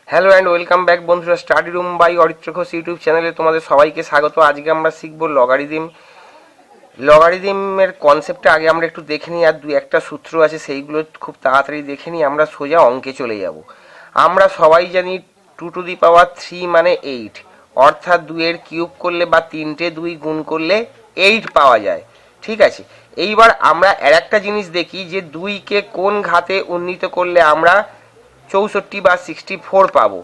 Hello and welcome back বন্ধুরা, study room by Aritra Ghosh YouTube চ্যানেলে তোমাদের সবাইকে স্বাগত। আজকে আমরা শিখব লগারিদম। লগারিদমের কনসেপ্টটা আগে আমরা একটু দেখে নিই, আর দুই একটা সূত্র আছে সেইগুলো খুব তাড়াতাড়ি দেখে নিই, আমরা সোজা অঙ্কে চলে যাব। আমরা সবাই জানি 2⁻³ মানে 8, অর্থাৎ 2-এর কিউব করলে বা 3টে 2 গুণ করলে 8 পাওয়া যায়। ঠিক আছে, এইবার আমরা আর একটা জিনিস দেখি যে 2কে কোন ঘাতে উন্নীত করলে আমরা 64 বা 64 পাবো।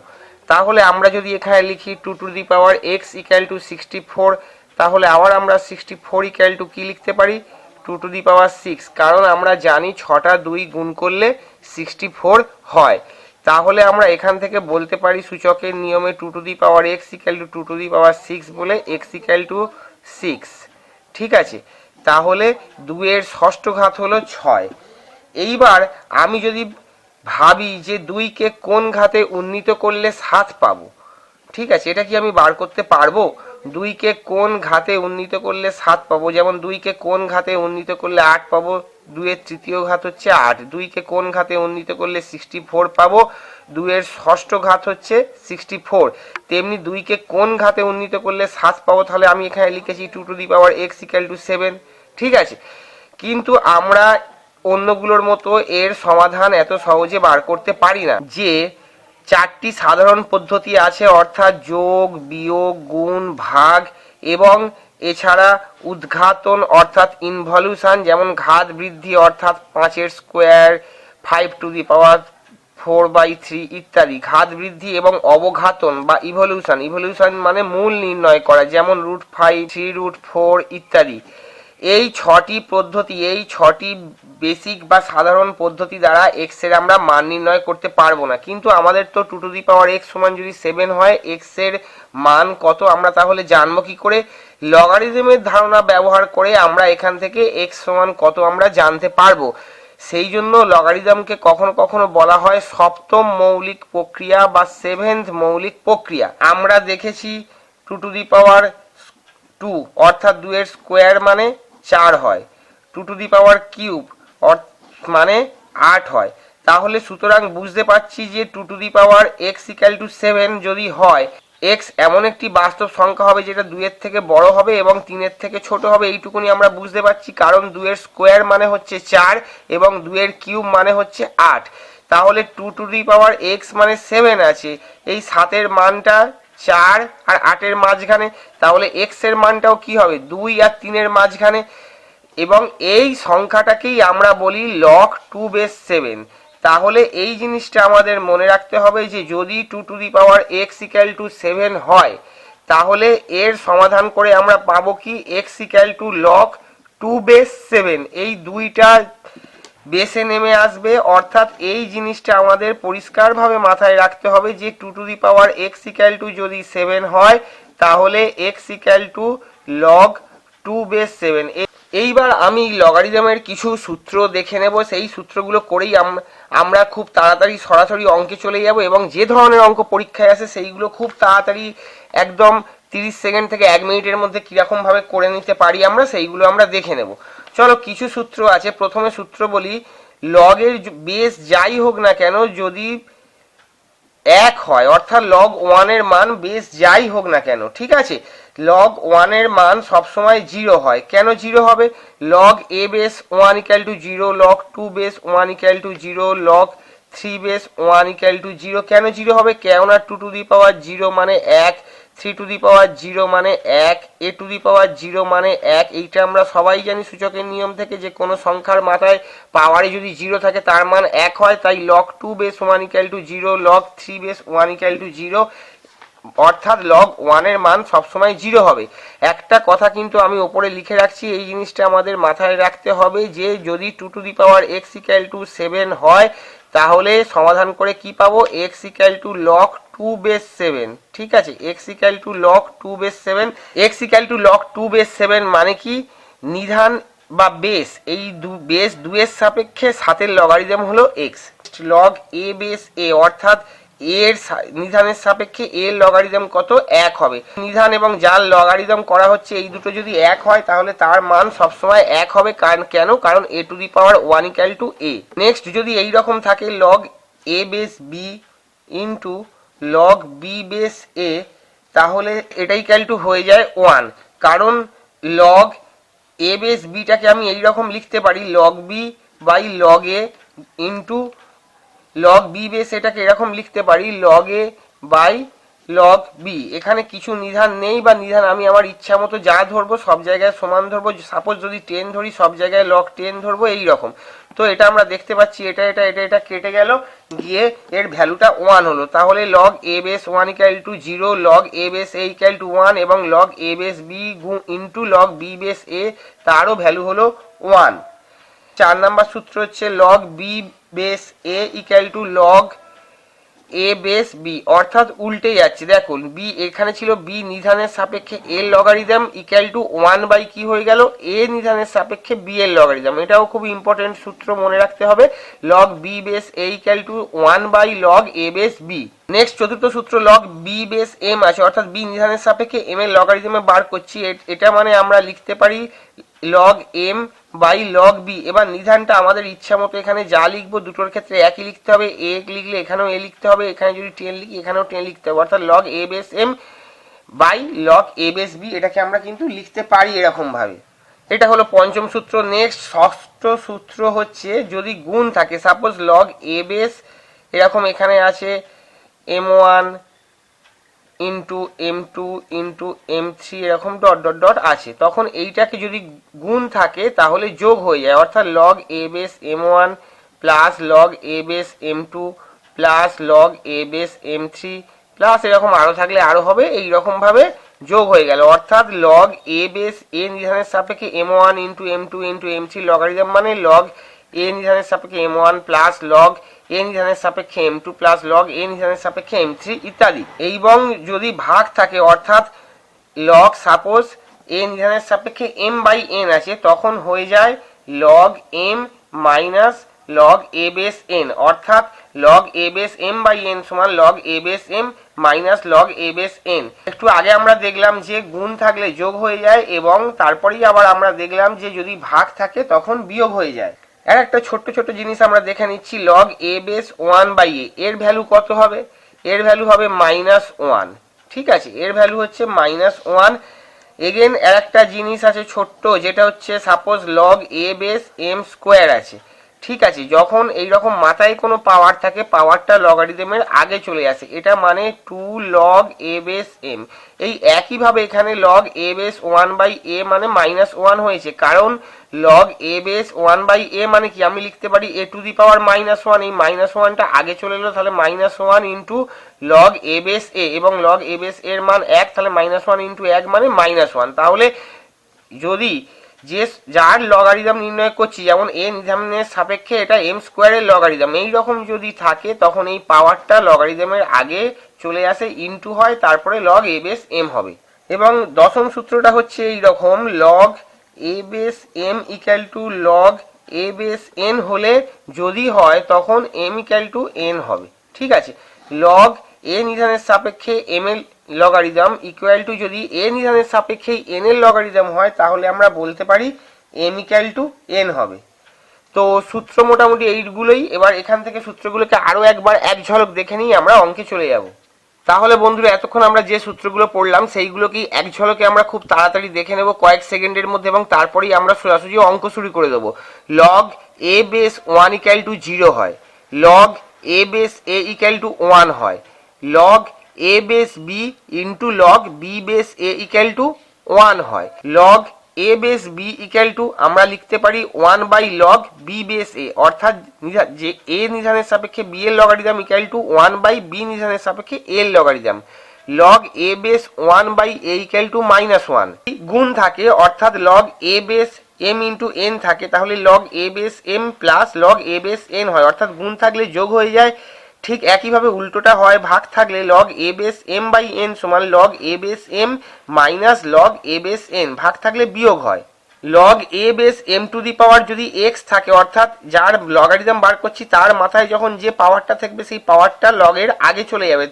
তাহলে আমরা যদি এখানে লিখি 2⁻x = 64, তাহলে আবার আমরা 64 = কি লিখতে পারি? 2⁻6, কারণ আমরা জানি 6টা 2 গুণ করলে 64 হয়। তাহলে আমরা এখান থেকে বলতে পারি সূচকের নিয়মে 2⁻x = 2⁻6 বলে x = 6। ঠিক আছে, তাহলে 2-এর ষষ্ঠ ঘাত হলো 6। এইবার আমি যদি ভাবি যে 2কে কোন ঘাতে উন্নীত করলে 7 পাবো, ঠিক আছে, এটা কি আমি বার করতে পারবো? 2কে কোন ঘাতে উন্নীত করলে 7 পাবো, যেমন 2কে কোন ঘাতে উন্নীত করলে 8 পাবো, 2-এর তৃতীয় ঘাত হচ্ছে 8। 2কে কোন ঘাতে উন্নীত করলে 64 পাবো, 2-এর ষষ্ঠ ঘাত হচ্ছে 64। তেমনি 2কে কোন ঘাতে উন্নীত করলে 7 পাবো, তাহলে আমি এখানে লিখেছি 2⁻x = 7। ঠিক আছে, কিন্তু আমরা অন্যগুলোর মতো এর সমাধান এত সহজে বার করতে পারি না। যে 4টি সাধারণ পদ্ধতি আছে, অর্থাৎ যোগ, বিয়োগ, গুণ, ভাগ এবং এছাড়া উদ্ঘাটন অর্থাৎ ইনভলিউশন, যেমন ঘাত বৃদ্ধি অর্থাৎ 5-এর স্কোয়ার, 5⁴/3 ইত্যাদি। ঘাত বৃদ্ধি এবং অবঘাতন বা ইভলিউশন, ইভলিউশন মানে মূল নির্ণয় করা, যেমন √5, 3√4 ইত্যাদি। এই 6টি পদ্ধতি, এই 6টি বেসিক বা সাধারণ পদ্ধতি দ্বারা এক্স এর আমরা মান নির্ণয় করতে পারবো না। কিন্তু আমাদের তো 2⁻x = যদি 7 হয়, এক্স এর মান কত আমরা তাহলে জানবো কি করে? লগারিদমের ধারণা ব্যবহার করে আমরা এখান থেকে x = কত আমরা জানতে পারবো। সেই জন্য লগারিদমকে কখনো কখনো বলা হয় সপ্তম মৌলিক প্রক্রিয়া বা 7th মৌলিক প্রক্রিয়া। আমরা দেখেছি 2⁻2 অর্থাৎ 2-এর স্কোয়ার মানে 4 হয়, 2⁻³ মানে 8 হয়। তাহলে সুতরাং বুঝতে পারছি যে 2⁻x = 7 যদি হয়, x এমন একটি বাস্তব সংখ্যা হবে যেটা 2-এর থেকে বড় হবে এবং 3-এর থেকে ছোট হবে। এইটুকুনি আমরা বুঝতে পারছি, কারণ 2-এর স্কোয়ার মানে হচ্ছে 4 এবং 2-এর কিউব মানে হচ্ছে 8। তাহলে 2⁻x মানে 7 আছে, এই 7-এর মানটা 4 আর 8-এর মাঝখানে, তাহলে x এর মানটাও কি হবে? 2 আর 3-এর মাঝখানে। এবং এই সংখ্যাটাকেই আমরা বলি log2⁷। তাহলে এই জিনিসটা আমাদের মনে রাখতে হবে যে যদি 2⁻x = 7 হয়, তাহলে এর সমাধান করে আমরা পাবো কি? x = log2⁷। এই দুইটা বেসে নেমে আসবে, অর্থাৎ এই জিনিসটা আমাদের পরিষ্কারভাবে মাথায় রাখতে হবে যে 2⁻x = যদি 7 হয়, তাহলে x = log2⁷। এইবার আমি লগারিদমের কিছু সূত্র দেখে নেব, সেই সূত্রগুলো করেই আমরা খুব তাড়াতাড়ি সরাসরি অঙ্কে চলে যাব এবং যে ধরনের অঙ্ক পরীক্ষায় আসে সেইগুলো খুব তাড়াতাড়ি একদম 30 সেকেন্ড থেকে 1 মিনিটের মধ্যে কিরকম ভাবে করে নিতে পারি আমরা সেইগুলো আমরা দেখে নেব। চলো, কিছু সূত্র আছে। প্রথমে সূত্র বলি, লগের বেস যাই হোক না কেন যদি 1 হয়, অর্থাৎ log1 এর মান বেস যাই হোক না কেন, ঠিক আছে, log1 এর মান সবসময় 0 হয়। কেন 0 হবে? log(a⁻1 = 0, log2⁻1 = 0, log3⁻1 = 0। কেন 0 হবে? কেননা 2⁻0 মানে 1, 3⁻0 মানে 1, a⁻0 মানে 1। এইটা আমরা সবাই জানি সূচকের নিয়ম থেকে, যে কোনো সংখ্যার মাথায় পাওয়ারে যদি 0 থাকে তার মান 1 হয়। তাই log2⁻1 = 0, log3⁻1 = 0, অর্থাৎ log1 এর মান সবসময় 0 হবে। একটা কথা কিন্তু আমি ওপরে লিখে রাখছি, এই জিনিসটা আমাদের মাথায় রাখতে হবে যে যদি 2⁻x = 7 হয়, তাহলে সমাধান করে কি পাবো? x = log2⁷। ঠিক আছে, x = log2⁷। x = log2⁷ মানে কি? নিধান বা বেস, এই বেস 2 এর সাপেক্ষে 7-এর লগারিদম হলো x। log a⁻a অর্থাৎ এর নিধানের সাপেক্ষে এর লগারিদম কত? 1 হবে। নিধান এবং যার লগারিদম করা হচ্ছে এই দুটো যদি 1 হয়, তাহলে তার মান সবসময় 1 হবে। কেন? কারণ a⁻1 = a। নেক্সট যদি এই রকম থাকে log a⁻b log B base a, তাহলে এটা ইকুয়াল টু হয়ে যায় 1, কারণ লগ এ বেস বিটাকে আমি এইরকম লিখতে পারি log B by log A into log B base, এটাকে এরকম লিখতে পারি log A by log B. এখানে কিছু নিধান নেই, বা নিধান আমি আমার ইচ্ছা মতো যা ধরবো সব জায়গায় সমান ধরবো। সাপোজ যদি 10 ধরি সব জায়গায় লগ 10 ধরবো, এই রকম। তো এটা আমরা দেখতে পাচ্ছি এটা এটা এটা এটা কেটে গেল, গিয়ে এর ভ্যালুটা 1 হলো। তাহলে log A base 1 equal to 0, log A base A equal to 1 এবং log A base b into log B base a, তারও ভ্যালু হলো 1। 4 নাম্বার সূত্র হচ্ছে log B base A equal to log A base B, অর্থাৎ উল্টে যাচ্ছে। দেখুন B এখানে ছিল বি নিধানের সাপেক্ষে এর লগারিদম ইকুয়াল টু 1 বাই কি হয়ে গেল এ নিধানের সাপেক্ষে বি এর লগারিদম। এটাও খুব ইম্পর্টেন্ট সূত্র, মনে রাখতে হবে। Log B base A equal to 1 by log A base B. Next চতুর্থ সূত্র লগ বি বেস এম আছে, অর্থাৎ বি নিধানের সাপেক্ষে এম এর লগারিদমে বার করছি। এটা মানে আমরা লিখতে পারি log M by log B. এবার নিধানটা আমাদের ইচ্ছা মতো এখানে যা লিখবো দুটোর ক্ষেত্রে একই লিখতে হবে। এ লিখলে এখানেও এ লিখতে হবে, এখানে যদি 10 লিখি এখানেও 10 লিখতে হবে, অর্থাৎ log A base M by log A base B. এটাকে আমরা কিন্তু লিখতে পারি এরকম ভাবে। এটা হলো পঞ্চম সূত্র। নেক্সট ষষ্ঠ সূত্র হচ্ছে যদি গুণ থাকে, সাপোজ লগ এ বেস এরকম এখানে আছে m1 into m2 into m3 এরকম ডট ডট ডট আছে, তখন এইটাকে যদি গুণ থাকে তাহলে যোগ হয়ে যায়, অর্থাৎ লগ এ বেস m1 প্লাস লগ এ বেস m2 প্লাস লগ এ বেস m3 প্লাস এরকম আরো থাকলে আরো হবে, এইরকম ভাবে যোগ হয়ে গেল। অর্থাৎ লগ এ বেস এ নিধানের সাপেক্ষে m1 into m2 into m3 logarithm মানে লগ এ নিধানের সাপেক্ষে m1 প্লাস লগ এ নিধানের সাপেক্ষে m2 প্লাস লগ এ নিধানের সাপেক্ষে m3 ইত্যাদি। এবং যদি ভাগ থাকে, অর্থাৎ লগ সাপোজ এ নিধানের সাপেক্ষে m বাই n আছে, তখন হয়ে যায় লগ m মাইনাস লগ এ বেস n, অর্থাৎ log A base m by n সমান লগ এ বেস m মাইনাস লগ এ বেস n। একটু আগে আমরা দেখলাম যে গুণ থাকলে যোগ হয়ে যায়, এবং তারপরেই আবার আমরা দেখলাম যে যদি ভাগ থাকে তখন বিয়োগ হয়ে যায়। আর একটা ছোট্ট ছোট্ট জিনিস আমরা দেখে নিচ্ছি, লগ এ বেস 1 বাই এ এর ভ্যালু কত হবে? এর ভ্যালু হবে -1। ঠিক আছে, এর ভ্যালু হচ্ছে -1। এগেন আর একটা জিনিস আছে ছোট্ট, যেটা হচ্ছে সাপোজ লগ এ বেস m স্কোয়ার আছে। ঠিক আছে, যখন এইরকম মাথায় কোনো পাওয়ার থাকে, পাওয়ারটা লগারিদমের আগে চলে আসে, এটা মানে 2 লগ এ বেস m। এই একইভাবে এখানে লগ এ বেস 1 বাই এ মানে -1 হয়েছে, কারণ লগ এ বেস 1 বাই এ মানে কি আমি লিখতে পারি এ টু দি পাওয়ার -1। এই -1টা আগে চলে এলো, তাহলে -1 ইন্টু লগ এ বেস এ, এবং লগ এ বেস এর মান 1, তাহলে -1 ইন্টু 1 মানে -1। তাহলে যদি যে যার লগারিদম নির্ণয় করছি, যেমন এ নিধানের সাপেক্ষে এটা m স্কোয়ারের লগারিদম, এইরকম যদি থাকে তখন এই পাওয়ারটা লগারিদমের আগে চলে আসে, ইন্টু হয়, তারপরে লগ এ বেস m হবে। এবং দশম সূত্রটা হচ্ছে এইরকম, log A base m equal to log A base n হলে যদি হয় তখন m ইকুয়াল টু n হবে। ঠিক আছে, লগ এ নিধানের সাপেক্ষে m এর লগারিদম ইকুয়াল টু যদি এ নিধানের সাপেক্ষে n এর লগারিদম হয়, তাহলে আমরা বলতে পারি m ইকুয়াল টু n হবে। তো সূত্র মোটামুটি এইগুলোই। এবার এখান থেকে সূত্রগুলোকে আরো একবার এক ঝলক দেখে নিই, আমরা অঙ্কে চলে যাব। তাহলে বন্ধুরা এতক্ষণ আমরা যে সূত্রগুলো পড়লাম সেইগুলোকে এক ঝলকে আমরা খুব তাড়াতাড়ি দেখে নেব কয়েক সেকেন্ডের মধ্যে, এবং তারপরেই আমরা সোজাসুজি অঙ্ক শুরু করে দেবো। Log A base 1 equal to 0 হয়, log A base A equal to 1 হয়, log A base b into log B base A equal to 1 হয়, log A base b equal to আমরা লিখতে পারি 1 by log B base a, অর্থাৎ যে a নিধানের সাপেক্ষে বি এর logarithm equal to 1 by b নিধানের সাপেক্ষে এ এর logarithm, log A base 1 by A equal to -1। গুণ থাকে, অর্থাৎ লগ এ বেস m ইন্টু n থাকে, তাহলে লগ এ বেস m প্লাস লগ এ বেস n হয়, অর্থাৎ গুণ থাকলে যোগ হয়ে যায়। ঠিক একইভাবে উল্টোটা হয়, ভাগ থাকলে log A base m by n সমান লগ এ বেস m মাইনাস লগ এ বেস n, ভাগ থাকলে বিয়োগ হয়। Log A base m to the power যদি x থাকে, অর্থাৎ যার লগারিদম বার করছি তার মাথায় যখন যে পাওয়ারটা থাকবে সেই পাওয়ারটা লগের আগে চলে যাবে,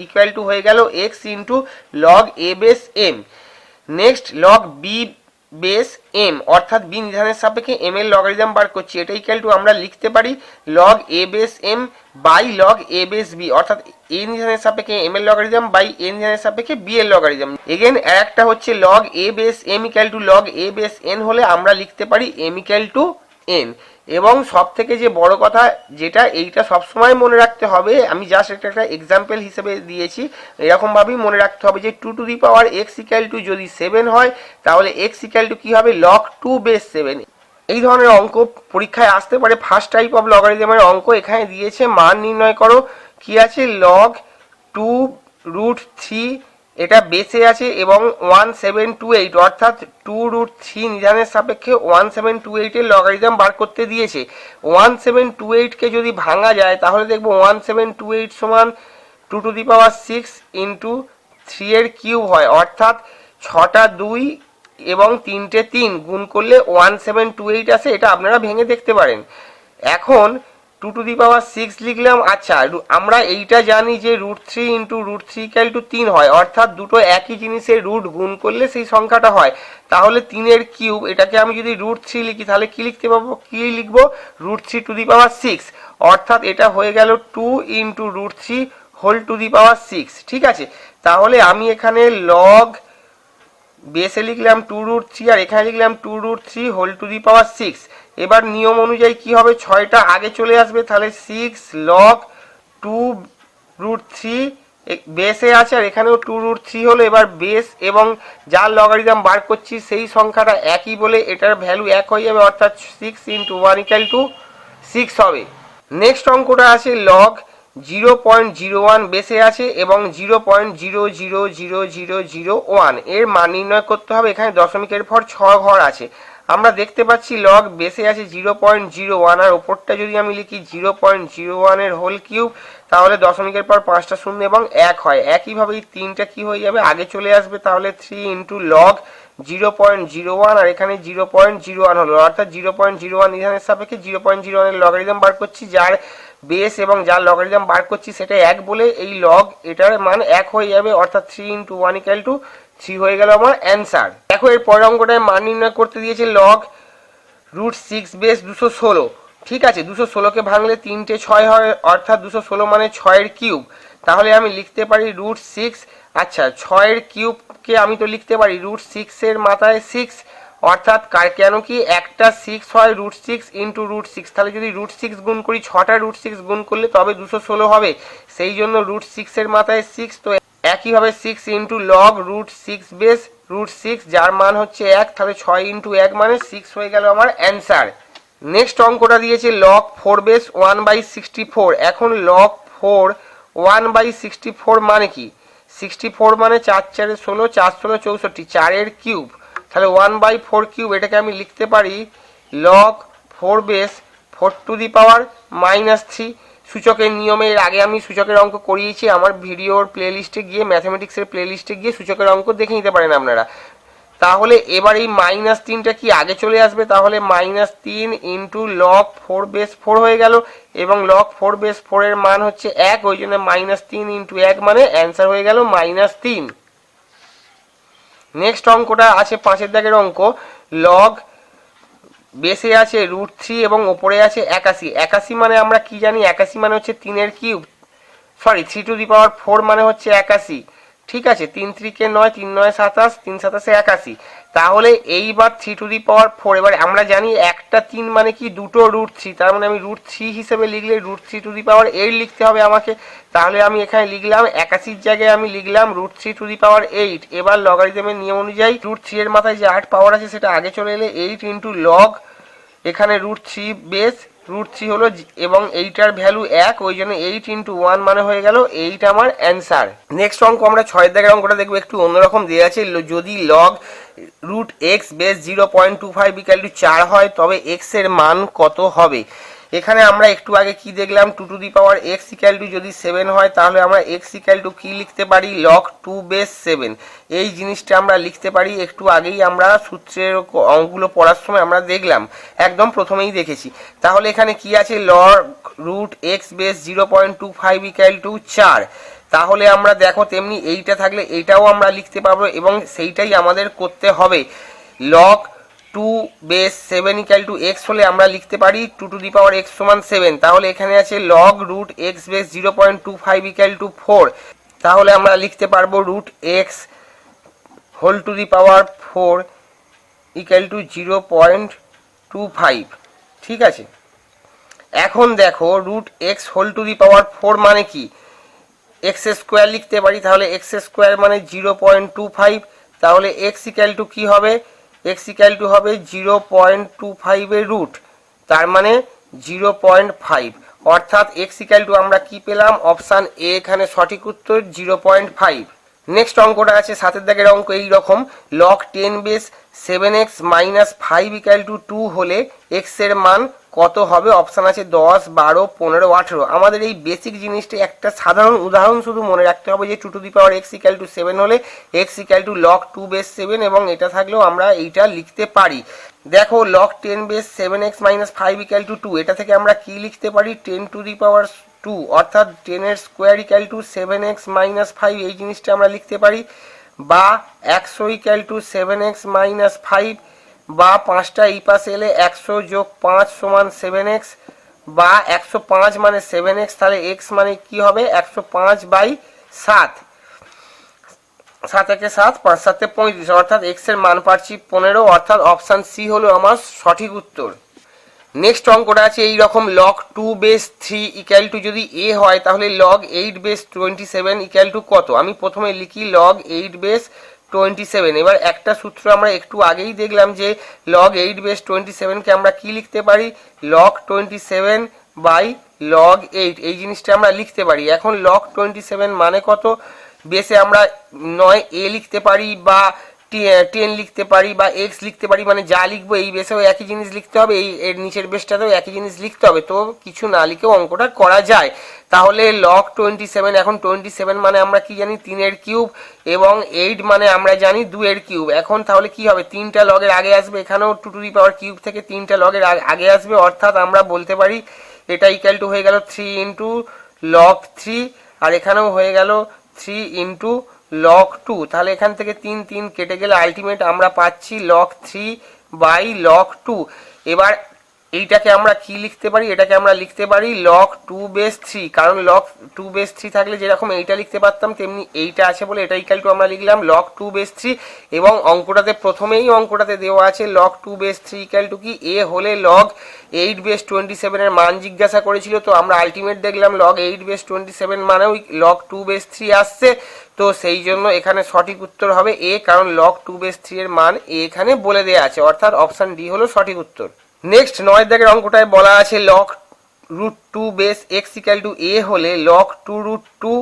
ইকুয়াল টু হয়ে গেল x ইন্টু লগ এ base m। Next log B base m, অর্থাৎ বি নির্ধারণের সাপেক্ষে এম এর লগারিদম বার করছি, এটা ইকুয়াল টু আমরা লিখতে পারি log A base M by log A base B, অর্থাৎ এ নির্ধারণের সাপেক্ষে এম এর লগারিদম বাই এ নির্ধারণের সাপেক্ষে বি এর লগারিদম। এগেন একটা হচ্ছে log A base M equal to log A base N হলে আমরা লিখতে পারি এম ইকুয়াল টু এন। এবং সব থেকে যে বড় কথা যেটা, এইটা সবসময় মনে রাখতে হবে, আমি জাস্ট একটা এক্সাম্পল হিসেবে দিয়েছি, এরকমভাবেই মনে রাখতে হবে যে 2 two the power x equal two যদি 7 হয় তাহলে এক্স ইকুয়াল টু কী হবে, লগ 2 বেস 7। এই ধরনের অঙ্ক পরীক্ষায় আসতে পারে। ফার্স্ট টাইপ অফ লগারিদমের অঙ্ক এখানে দিয়েছে, মান নির্ণয় করো, কি আছে লগ 2√3, এটা বেসে আছে এবং 1728, অর্থাৎ 2√3 নির্ধারণের সাপেক্ষে 1728 এর লগারিদম বার করতে দিয়েছে। 1728 কে যদি ভাঙা যায় তাহলে দেখবো 1728 সমান 2 টু দি পাওয়ার 6 ইন্টু 3 এর কিউব হয়, অর্থাৎ 6টা 2 এবং 3টে 3 গুণ করলে 1728 আসে। এটা আপনারা ভেঙে দেখতে পারেন। এখন 2 টু দি পাওয়ার 6 লিখলাম। আচ্ছা, আমরা এইটা জানি যে √3 ইন্টু √3 ইকুয়াল টু 3 হয়, অর্থাৎ দুটো একই জিনিসের রুট গুণ করলে সেই সংখ্যাটা হয়। তাহলে 3 এর কিউব, এটাকে আমি যদি √3 লিখি তাহলে কি লিখতে পাবো, কি লিখবো, √3 টু দি পাওয়ার 6, অর্থাৎ এটা হয়ে গেল 2 ইন্টু √3 হোল টু দি পাওয়ার 6। ঠিক আছে, তাহলে আমি এখানে লগ বেসে লিখলাম 2√3 আর এখানে লিখলাম 2√3 হোল টু দি পাওয়ার 6। এবার নিয়ম অনুযায়ী কি হবে, 6টা আগে চলে আসবে, তাহলে 6 লগ 2√3 বেসে আছে আর এখানেও 2√3 হলো। এবার বেস এবং যার লগারিদম বার করছি সেই সংখ্যাটা একই বলে এটার ভ্যালু এক হয়ে যাবে, অর্থাৎ 6 ইন্টু 1 ইকুয়াল টু 6 হবে। নেক্সট অঙ্কটা আছে লগ 0.01 বেসে আছে এবং 0.000001 এর মান নির্ণয় করতে হবে। এখানে দশমিকের পর 6 ঘর আছে। আমরা দেখতে পাচ্ছি লগ বেসে আছে 0.01 আর ওপরটা যদি আমি লিখি 0.01 এর হোল কিউব, তাহলে দশমিকের পর 5টা শূন্য এবং 1 হয়। একইভাবে এই 3টা কি হয়ে যাবে, আগে চলে আসবে, তাহলে 3 ইন্টু লগ 0.01 আর এখানে 0.01 হলো, অর্থাৎ 0.01 নির্ধারণের সাপেক্ষে 0.01 এর লগারিদম বার করছি, যার বেস এবং যার লগারিদম বার করছি সেটা এক বলে এই লগ এটার মান 1 হয়ে যাবে, অর্থাৎ 3 ইন্টু 1 ইকুয়াল টু 3 হয়ে গেল আমার অ্যান্সার। দেখো এর পরের অঙ্কটায় মান নির্ণয় করতে দিয়েছে লগ √6 বেস 216। ঠিক আছে, 216কে ভাঙলে 3টে 6 হয়, অর্থাৎ 216 মানে 6 এর কিউব। তাহলে আমি লিখতে পারি √6, আচ্ছা 6 এর কিউবকে আমি তো লিখতে পারি √6 এর মাথায় 6, অর্থাৎ কেন কি একটা 6 হয় √6 ইন্টু √6, তাহলে যদি √6 গুণ করি 6টা √6 গুণ করলে তবে 216 হবে, সেই জন্য √6 এর মাথায় 6। তো একইভাবে 6 ইন্টু লগ √6 বেস √6 যার মান হচ্ছে 1, তাহলে 6 ইন্টু 1 মানে 6 হয়ে গেল আমার অ্যান্সার। নেক্সট অঙ্কটা দিয়েছে লগ 4 বেস 1/64। এখন লগ 4 1/64 মানে কি, 64 মানে 4 4 16, 4 16 64, 4 এর কিউব, তাহলে 1/4 কিউব, এটাকে আমি লিখতে পারি লগ 4 বেস 4 টু দি পাওয়ার -3। সূচকের নিয়মে এর আগে আমি সূচকের অঙ্ক করিয়েছি, আমার ভিডিওর প্লেলিস্টে গিয়ে, ম্যাথমেটিক্সের প্লেলিস্টে গিয়ে সূচকের অঙ্ক দেখে নিতে পারেন আপনারা। তাহলে এবার এই -3টা কি আগে চলে আসবে, তাহলে -3 ইন্টু লগ 4 বেস 4 হয়ে গেল এবং লগ 4 বেস 4 এর মান হচ্ছে 1, ওই জন্য -3 ইন্টু 1 মানে অ্যান্সার হয়ে গেল -3। নেক্সট অঙ্কটা আছে 5 দাগের অঙ্ক, লগ বেসে আছে √3 এবং ওপরে আছে 81। 81 মানে আমরা কি জানি, 81 মানে হচ্ছে 3 এর cube, sorry 3 two the power 4 মানে হচ্ছে 81। ঠিক আছে, 3 3 কে 9, 3 9 27, 3 27 81। তাহলে এইবার 3 টু দি পাওয়ার 4, এবার আমরা জানি একটা 3 মানে কি দুটো √3, তার মানে আমি √3 হিসেবে লিখলে √3 টু দি পাওয়ার 8 লিখতে হবে আমাকে। তাহলে আমি এখানে লিখলাম 81 জায়গায় আমি লিখলাম √3 টু দি পাওয়ার 8। এবার লগারিদমের নিয়ম অনুযায়ী √3 এর মাথায় যে 8 পাওয়ার আছে সেটা আগে চলে এলে 8 ইন্টু লগ, এখানে √3 বেস √3 হলো এবং এইটার ভ্যালু 1, ওই জন্য 8 ইন্টু 1 মানে হয়ে গেল 8 আমার অ্যান্সার। নেক্সট অঙ্ক আমরা 6 দাগের অঙ্কটা দেখবো, একটু অন্যরকম দেওয়া আছে, যদি log √x base 0.25 equal to 4 হয় তবে x এর মান কত হবে। এখানে আমরা একটু আগে কি দেখলাম, 2 two the power x equal to যদি 7 হয় তাহলে আমরা x ইকুয়াল টু কি লিখতে পারি, লগ 2 বেস 7। এই জিনিসটা আমরা লিখতে পারি, একটু আগেই আমরা সূত্রের অঙ্কগুলো পড়ার সময় আমরা দেখলাম, একদম প্রথমেই দেখেছি। তাহলে এখানে কি আছে, log √x base 0.25 equal to 4। তাহলে আমরা দেখো তেমনি এইটা থাকলে এইটাও আমরা লিখতে পারবো এবং সেইটাই আমাদের করতে হবে। Log 2 base 7 equal to x হলে আমরা লিখতে পারি 2 টু দি পাওয়ার এক্স সমান 7। তাহলে এখানে আছে log root x base 0.25 equal to 4, তাহলে আমরা লিখতে পারবো root x whole to the power 4 equal to 0.25। ঠিক আছে, এখন দেখো root x whole to the power 4 মানে কি, এক্স স্কোয়ার লিখতে পারি, তাহলে এক্স স্কোয়ার মানে 0.25, তাহলে এক্স ইকুয়াল টু কি হবে, এক্স ইকুয়াল টু হবে 0.25 এর রুট, তার মানে 0.5, অর্থাৎ এক্স ইকুয়াল টু আমরা কি পেলাম, অপশান এ এখানে সঠিক উত্তর 0.5। নেক্সট অঙ্কটা আছে 7 দাগের অঙ্ক, এই রকম log 10 base 7x minus 5 equal to 2 হলে এক্স এর মান কত হবে, অপশান আছে 10, 12, 15, 18। আমাদের এই বেসিক জিনিসটা একটা সাধারণ উদাহরণ শুধু মনে রাখতে হবে যে 2 two the power x equal to 7 হলে x equal to log 2 base 7, এবং এটা থাকলেও আমরা এইটা লিখতে পারি। দেখো log 10 base 7x minus 5 equal to 2, এটা থেকে আমরা কি লিখতে পারি, 10 টু দি পাওয়ার 2, অর্থাৎ 10 এর square equal to 7x minus 5, এই জিনিসটা আমরা লিখতে পারি, বা 100 ইকুয়াল টু 7x মাইনাস 5, বা 5টা এই পাশে এলে 100 যোগ 5 সমান 7x, বা 105 মানে 7x, তাহলে x মানে কি হবে 105 বাই 7, 7 একে 7, 5 7 35, অর্থাৎ x এর মান পাচ্ছি 15, অর্থাৎ অপশান সি হলো আমার সঠিক উত্তর। নেক্সট অঙ্কটা আছে এই রকম লগ 2 বেস 3 ইকুয়াল টু যদি a হয় তাহলে লগ 8 বেস 27 ইকুয়াল টু কত, আমি প্রথমে লিখি লগ 8 বেস 27। এবার একটা সূত্র আমরা একটু আগেই দেখলাম যে লগ 8 বেস 27 কে আমরা কি লিখতে পারি, লগ 27 বাই লগ 8, এই জিনিসটা আমরা লিখতে পারি। এখন লগ 27 মানে কত, বেসে আমরা নয় a লিখতে পারি, বা 10 লিখতে পারি, বা x লিখতে পারি, মানে যা লিখবো এই বেসেও একই জিনিস লিখতে হবে, এই এর নিচের বেসটাতেও একই জিনিস লিখতে হবে, তো কিছু না লিখেও অঙ্কটা করা যায়। তাহলে লগ 27, এখন 27 মানে আমরা কি জানি 3 এর কিউব, এবং 8 মানে আমরা জানি 2 এর কিউব। এখন তাহলে কি হবে, 3টা লগের আগে আসবে, এখানেও 2 টু দি পাওয়ার কিউব থেকে 3টা লগের আগে আসবে, অর্থাৎ আমরা বলতে পারি এটা ইকুয়াল টু হয়ে গেল 3 ইন্টু লগ 3, আর এখানেও হয়ে গেল 3 ইন্টু লগ 2, তাহলে এখান থেকে 3 3 কেটে গেলে আলটিমেট আমরা পাচ্ছি লগ 3 বাই লগ 2। এবার এইটাকে আমরা কি লিখতে পারি, এটাকে আমরা লিখতে পারি লগ 2 বেস 3, কারণ লগ 2 বেস 3 থাকলে যেরকম এইটা লিখতে পারতাম তেমনি এইটা আছে বলে এটা ইকুয়াল টু আমরা লিখলাম লগ 2 বেস 3, এবং অঙ্কটাতে প্রথমেই অঙ্কটাতে দেওয়া আছে লগ 2 বেস 3 ইকুয়াল টু কি, a হলে লগ 8 বেস 27 এর মান জিজ্ঞাসা করেছিল, তো আমরা আলটিমেট দেখলাম লগ 8 বেস 27 মানেও লগ 2 বেস 3 আসছে, তো সেই জন্য এখানে সঠিক উত্তর হবে a, কারণ লগ 2 বেস 3 এর মান a এখানে বলে দেওয়া আছে, অর্থাৎ অপশন ডি হলো সঠিক উত্তর। নেক্সট 9 দাগের অঙ্কটায় বলা আছে log root 2 base X equal to a হলে log 2 root 2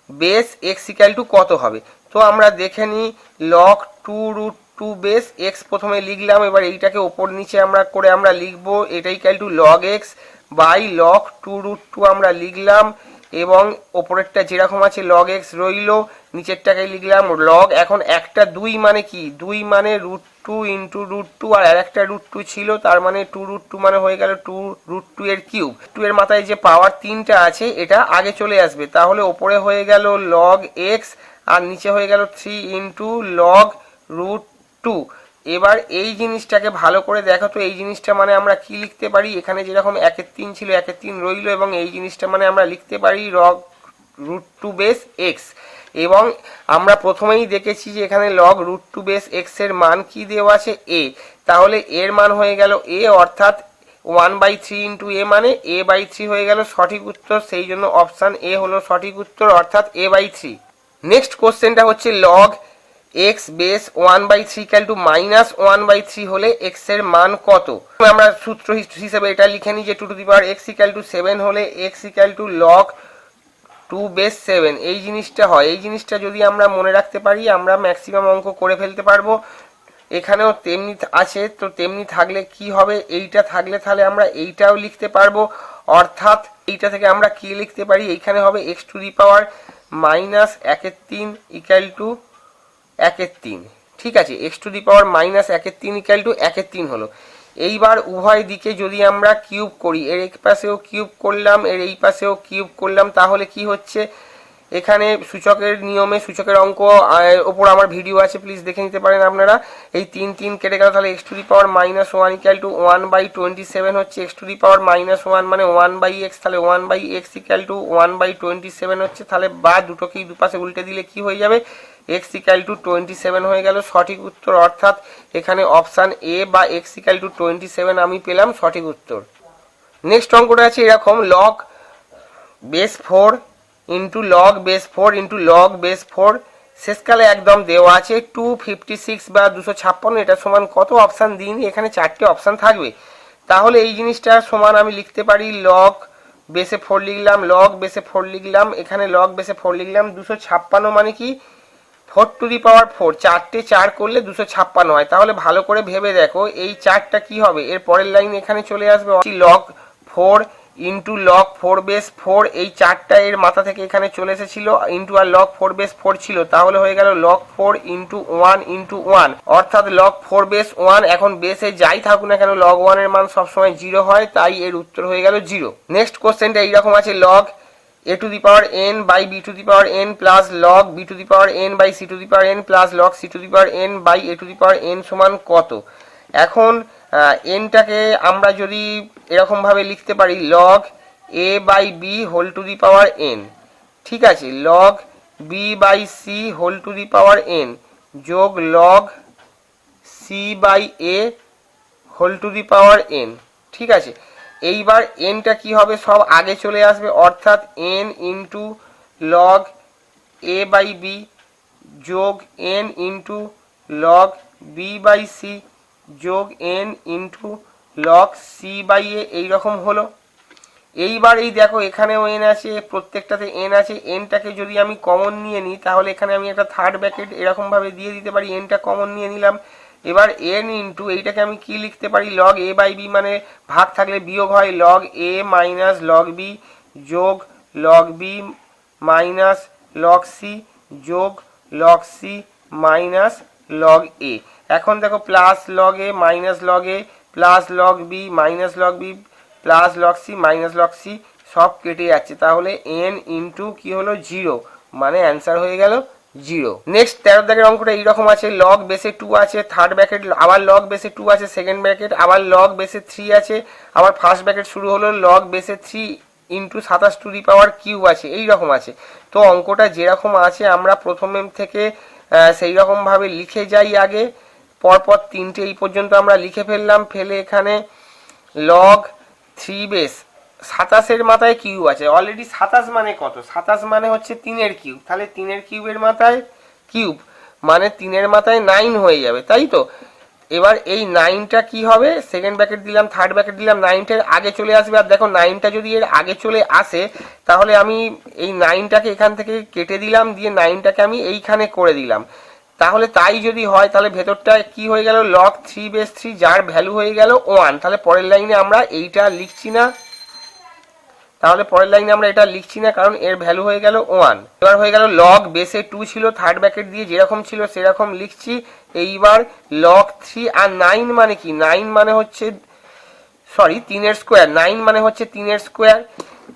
base X equal to কত হবে, তো আমরা দেখে নিই লগ 2 রুট 2 বেস এক্স প্রথমে লিখলাম, এবার এইটাকে ওপর নিচে আমরা করে আমরা লিখবো এটা equal to log X by log 2 root 2 আমরা লিখলাম, এবং ওপরেরটা যেরকম আছে লগ এক্স রইল, নিচেরটাকে লিখলাম লগ, এখন একটা 2 মানে কি, 2 মানে রুট 2 ইন্টু রুট 2, আর একটা রুট 2 ছিল, তার মানে 2 রুট 2 মানে হয়ে গেল 2 রুট 2 এর কিউব, 2 এর মাথায় যে পাওয়ার 3টা আছে এটা আগে চলে আসবে, তাহলে ওপরে হয়ে গেল লগ এক্স আর নিচে হয়ে গেল 3 ইন্টু লগ রুট 2। এবার এই জিনিসটাকে ভালো করে দেখো তো, এই জিনিসটা মানে আমরা কি লিখতে পারি, এখানে যেরকম 1/3 ছিল 1/3 রইল, এবং এই জিনিসটা মানে আমরা লিখতে পারি লগ রুট 2 বেস এক্স, এবং আমরা প্রথমেই দেখেছি যে এখানে লগ রুট 2 বেস এক্স এর মান কি দেওয়া আছে a, তাহলে এর মান হয়ে গেল a, অর্থাৎ 1/3 ইন্টু a মানে a/3 হয়ে গেল সঠিক উত্তর, সেই জন্য অপশান a হলো সঠিক উত্তর, অর্থাৎ a/3। নেক্সট কোশ্চেনটা হচ্ছে log x base 1/3 equal to minus 1/3 হলে x এর মান কত, আমরা সূত্র হিসেবে এটা লিখে নিই যে 2 two the power x equal to 7 হলে x equal to log 2 base 7, এই জিনিসটা হয়, এই জিনিসটা যদি আমরা মনে রাখতে পারি আমরা ম্যাক্সিমাম অঙ্ক করে ফেলতে পারবো। এখানেও তেমনি আছে, তো তেমনি থাকলে কি হবে, এইটা থাকলে তাহলে আমরা এইটাও লিখতে পারবো, অর্থাৎ এইটা থেকে আমরা কি লিখতে পারি, এইখানে হবে x two the power minus 1/3 equal to 1/3, ঠিক আছে, x two the power minus 1/3 equal to 1/3 হলো। এইবার উভয় দিকে যদি আমরা কিউব করি, এর এক পাশেও কিউব করলাম, এর এই পাশেও কিউব করলাম, তাহলে কি হচ্ছে এখানে সূচকের নিয়মে সূচকের অঙ্ক ওপর আমার ভিডিও আছে, প্লিজ দেখে নিতে পারেন আপনারা। এই 3 3 কেটে গেল, তাহলে x two the power minus 1 equal two 1/27 হচ্ছে। x two the power minus 1 মানে 1/x, তাহলে 1/x ইকুয়াল টু 1/27 হচ্ছে। তাহলে বা দুটোকেই দুপাশে উল্টে দিলে কি হয়ে যাবে, x ইকুয়াল টু 27 হয়ে গেল সঠিক উত্তর। অর্থাৎ এখানে অপশান এ বা x ইকুয়াল টু 27 আমি পেলাম সঠিক উত্তর। নেক্সট অঙ্কটা আছে এরকম, log base 4 into log base 4 into log base 4 শেষকালে একদম দেওয়া আছে 256 বা 256, এটা সমান কত? অপশান দিইনি, এখানে 4টে অপশান থাকবে। তাহলে এই জিনিসটা সমান আমি লিখতে পারি লগ বেসে 4 লিখলাম, লগ বেসে 4 লিখলাম, এখানে লগ বেসে 4 লিখলাম। 256 মানে কি 4 টু দি পাওয়ার 4, 4টে 4 করলে 256 হয়। তাহলে ভালো করে ভেবে দেখো এই 4টা কি হবে, এর পরের লাইন এখানে চলে আসবে লগ 4 ইন্টু লগ 4 বেস 4, এই 4টা এর মাথা থেকে এখানে চলে এসেছিল, ইন্টু আর লগ 4 বেস 4 ছিল, তাহলে হয়ে গেল লগ 4 ইন্টু 1 ইন্টু 1, অর্থাৎ লগ 4 বেস 1। এখন বেসে যাই থাকুক না কেন লগ 1 এর মান সবসময় 0 হয়, তাই এর উত্তর হয়ে গেল 0। নেক্সট কোশ্চেনটা এইরকম আছে, log a to the power n by b to the power n plus log b to the power n by c to the power n plus log c to the power n by a to the power n সমান কত? এখন nটাকে আমরা যদি এরকম ভাবে লিখতে পারি log a by b whole to the power n, ঠিক আছে, log b by c whole to the power n যোগ log c by a whole to the power n, ঠিক আছে। এইবার nটা কি হবে, সব আগে চলে আসবে, অর্থাৎ n into log a by b যোগ n into log b by c যোগ n into log c by a, এইরকম হলো। এইবার এই দেখো এখানেও n আছে, প্রত্যেকটাতে n আছে, nটাকে যদি আমি কমন নিয়ে নিই তাহলে এখানে আমি একটা থার্ড ব্র্যাকেট এরকম ভাবে দিয়ে দিতে পারি, nটা কমন নিয়ে নিলাম। এবার n ইন্টু এইটাকে আমি কি লিখতে পারি, লগ a বাই b মানে ভাগ থাকলে বিয়োগ হয়, log a minus log b যোগ log b minus log c যোগ log c minus log a। এখন দেখো plus log a minus log a plus log b minus log b plus log c minus log c সব কেটে যাচ্ছে, তাহলে n into কি হলো 0, মানে অ্যান্সার হয়ে গেল 0। নেক্সট 13 দাগের অঙ্কটা এইরকম আছে, লগ বেসে 2 আছে, থার্ড ব্র্যাকেট আবার লগ বেসে 2 আছে, সেকেন্ড ব্র্যাকেট আবার লগ বেসে 3 আছে, আবার ফার্স্ট ব্র্যাকেট শুরু হলো লগ বেসে 3 into 27 two the power cube আছে, এইরকম আছে। তো অঙ্কটা যেরকম আছে আমরা প্রথমে থেকে সেই রকম ভাবে লিখে যাই, আগে পরপর 3টে এই পর্যন্ত আমরা লিখে ফেললাম, ফেলে এখানে লগ 3 বেস 27 মাথায় কিউব আছে, অলরেডি 27 মানে কত, 27 মানে হচ্ছে 3 কিউব, তাহলে 3 কিউবের মাথায় কিউব মানে 3 মাথায় 9 হয়ে যাবে, তাই তো। এবার এই 9টা কি হবে, সেকেন্ড ব্র্যাকেট দিলাম, থার্ড ব্র্যাকেট দিলাম, 9টার আগে চলে আসবে। আর দেখো 9টা যদি এর আগে চলে আসে তাহলে আমি এই 9টাকে এখান থেকে কেটে দিলাম, দিয়ে 9টাকে আমি এইখানে করে দিলাম, তাহলে তাই যদি হয় তাহলে ভেতরটা কি হয়ে গেল, লগ 3 বেস 3 যার ভ্যালু হয়ে গেল 1। তাহলে পরের লাইনে আমরা এইটা লিখছি না, তাহলে পরের লাইনে আমরা এটা লিখছি না, কারণ এর ভ্যালু হয়ে গেল 1। এবার হয়ে গেল লগ বেসে 2 ছিল, থার্ড ব্র্যাকেট দিয়ে যেরকম ছিল সেরকম লিখছি। এইবার লগ 3 আর 9 মানে কি, 9 মানে হচ্ছে 3 স্কোয়ার, 9 মানে হচ্ছে 3 স্কোয়ার।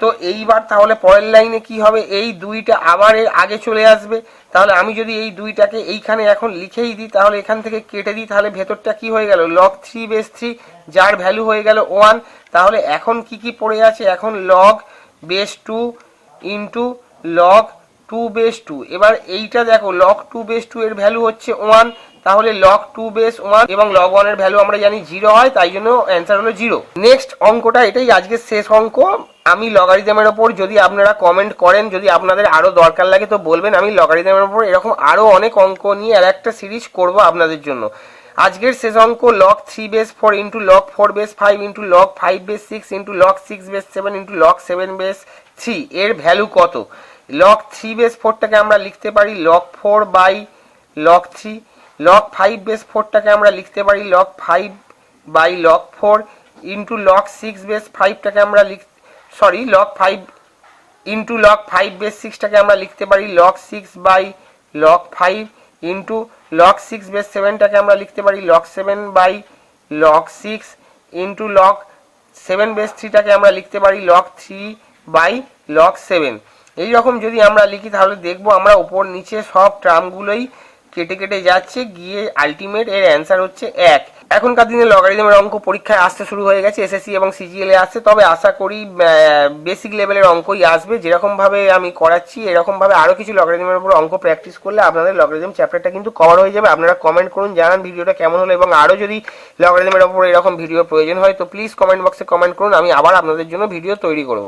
তো এইবার তাহলে পরের লাইনে কি হবে, এই 2টা আবার এর আগে চলে আসবে, তাহলে আমি যদি এই 2টাকে এইখানে এখন লিখেই দিই, তাহলে এখান থেকে কেটে দিই, তাহলে ভেতরটা কি হয়ে গেল, লগ 3 বেস 3 যার ভ্যালু হয়ে গেল 1। তাহলে এখন কি কি পড়ে আছে, এখন log base 2 into log 2 base 2। এবার এইটা দেখো লগ 2 বেস 2 এর ভ্যালু হচ্ছে 1, তাহলে লগ 2 বেস 1 এবং লগ 1 এর ভ্যালু আমরা জানি 0 হয়, তাই জন্য অ্যান্সার হলো 0। নেক্সট অঙ্কটা এটাই আজকের শেষ অঙ্ক। আমি লগারিদমের ওপর যদি আপনারা কমেন্ট করেন, যদি আপনাদের আরো দরকার লাগে তো বলবেন, আমি লগারিদমের ওপর এরকম আরো অনেক অঙ্ক নিয়ে আর একটা সিরিজ করব আপনাদের জন্য। আজকের শেষ অঙ্ক log 3 base 4 into log 4 base 5 into log 5 base 6 into log 6 base 7 into log 7 base 3 এর ভ্যালু কত। লগ 3 বেস 4টাকে আমরা লিখতে পারি log 4 by log 3, log 5 base 4টাকে আমরা লিখতে পারি log 5 by log 4 into log 6 base 5টাকে আমরা লগ 5 ইন্টু লগ 5 বেস 6টাকে আমরা লিখতে পারি log 6 by log 5 into log 6 base 7টাকে আমরা লিখতে পারি log 7 by log 6 into log 7 base 3টাকে আমরা লিখতে পারি লগ 3 বাই লগ 7। এই রকম যদি আমরা লিখি তাহলে দেখবো আমরা উপর নিচে সব টার্মগুলোই কেটে কেটে যাচ্ছে, গিয়ে আলটিমেট এর অ্যান্সার হচ্ছে 1। এখনকার দিনে লগারিদমের অঙ্ক পরীক্ষায় আসতে শুরু হয়ে গেছে, এসএসসি এবং সিজিএল এ আসছে, তবে আশা করি বেসিক লেভেলের অঙ্কই আসবে। যেরকম ভাবে আমি করাচ্ছি এরকম ভাবে আরো কিছু লগারিদমের উপর অঙ্ক প্র্যাকটিস করলে আপনাদের লগারিদম চ্যাপ্টারটা কিন্তু কভার হয়ে যাবে। আপনারা কমেন্ট করুন, জানান ভিডিওটা কেমন হলো, এবং আরো যদি লগারিদমের উপর এরকম ভিডিও প্রয়োজন হয় তো প্লিজ কমেন্ট বক্সে কমেন্ট করুন, আমি আবার আপনাদের জন্য ভিডিও তৈরি করব।